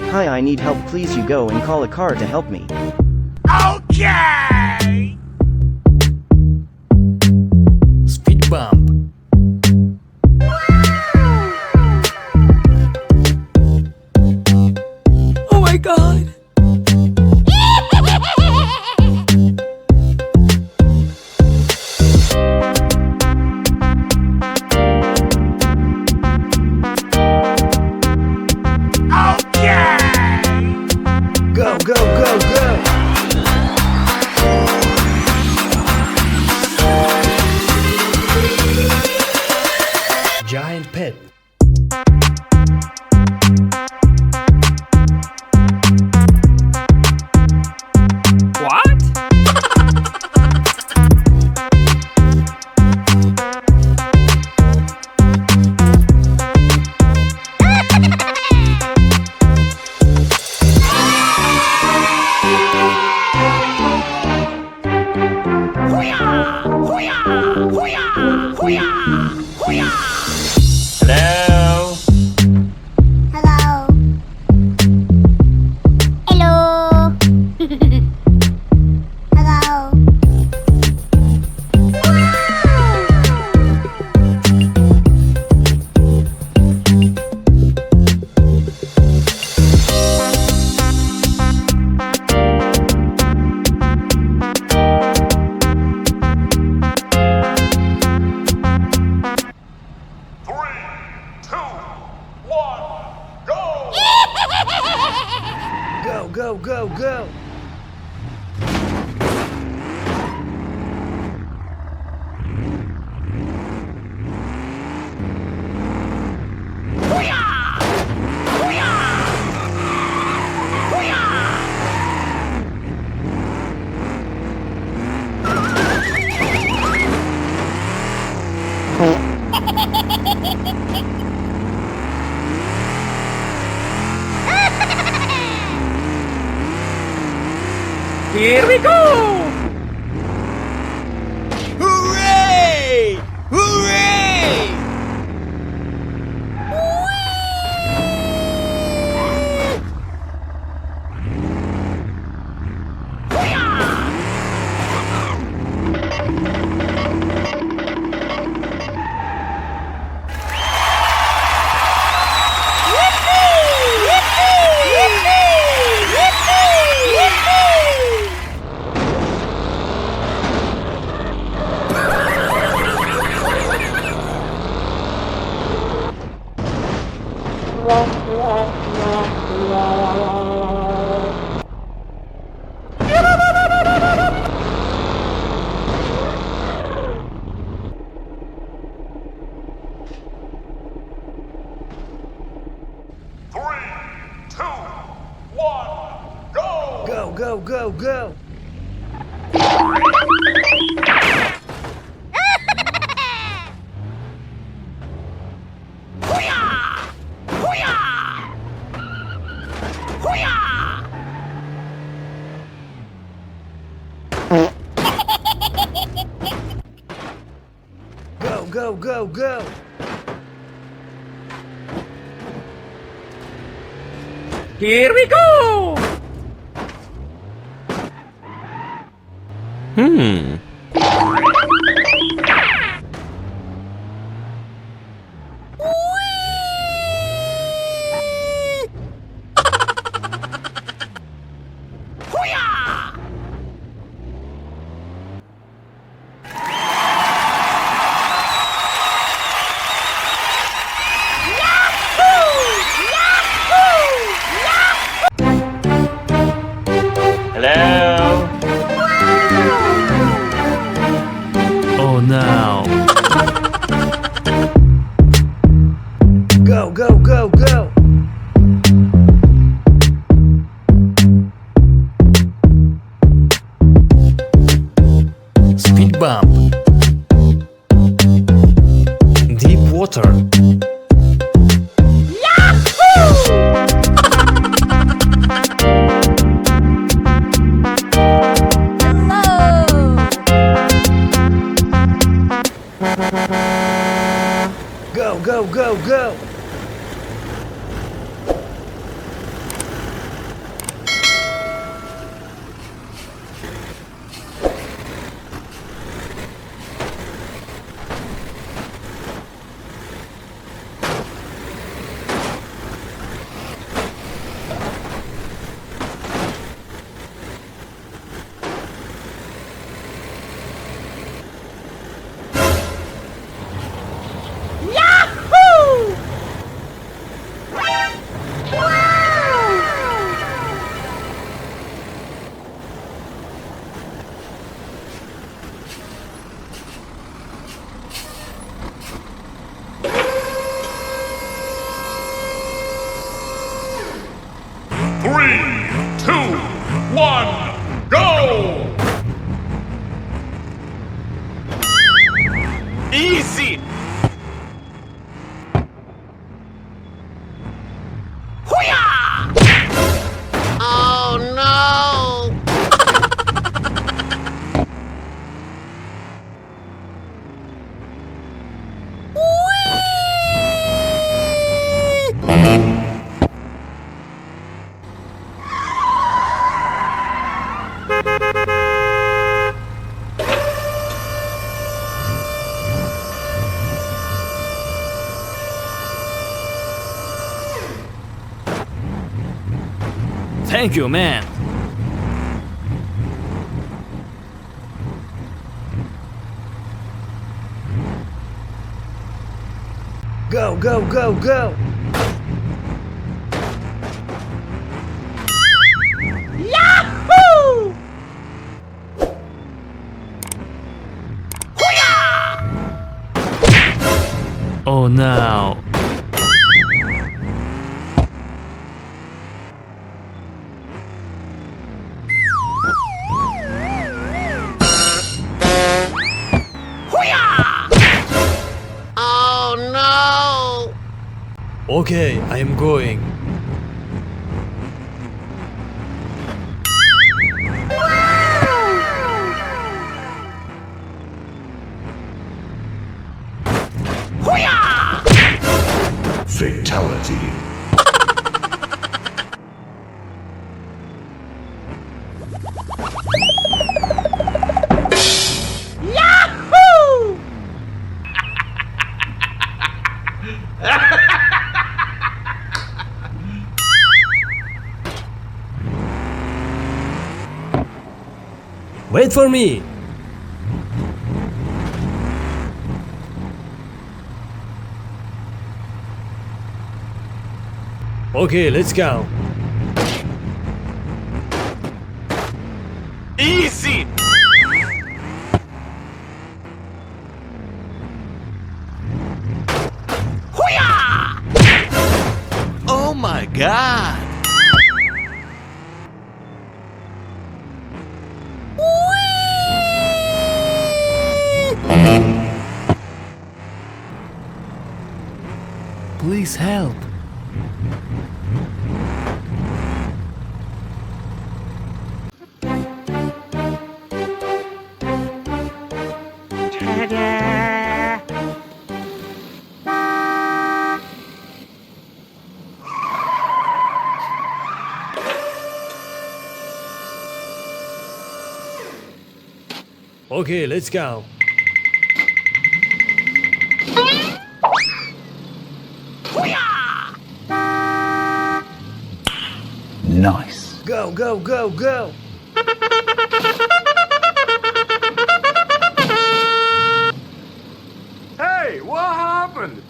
Hi, I need help. Please you go and call a car to help me. Okay! Speed bump. Oh my god! Go, go, go, go! Giant pit. What? Hello? Hello. Hello. Hello. Go, go, go, go! Here we go! Hooray! Hooray! Go, go, go, go! Go, go, go, go! Here we go! Hello? Oh no! Go, go, go, go! Speed bump. Deep water. Go, go, go, go! Easy! Hoo-yah! Oh no! Thank you, man. Go, go, go, go. Yahoo! Oh no. Oh no! Okay, I am going. Fatality. Yahoo! Wait for me. Okay, let's go. Easy! Hoo-yah! Oh my god! Please help. Okay, let's go. Nice. Go, go, go, go. Hey, what happened?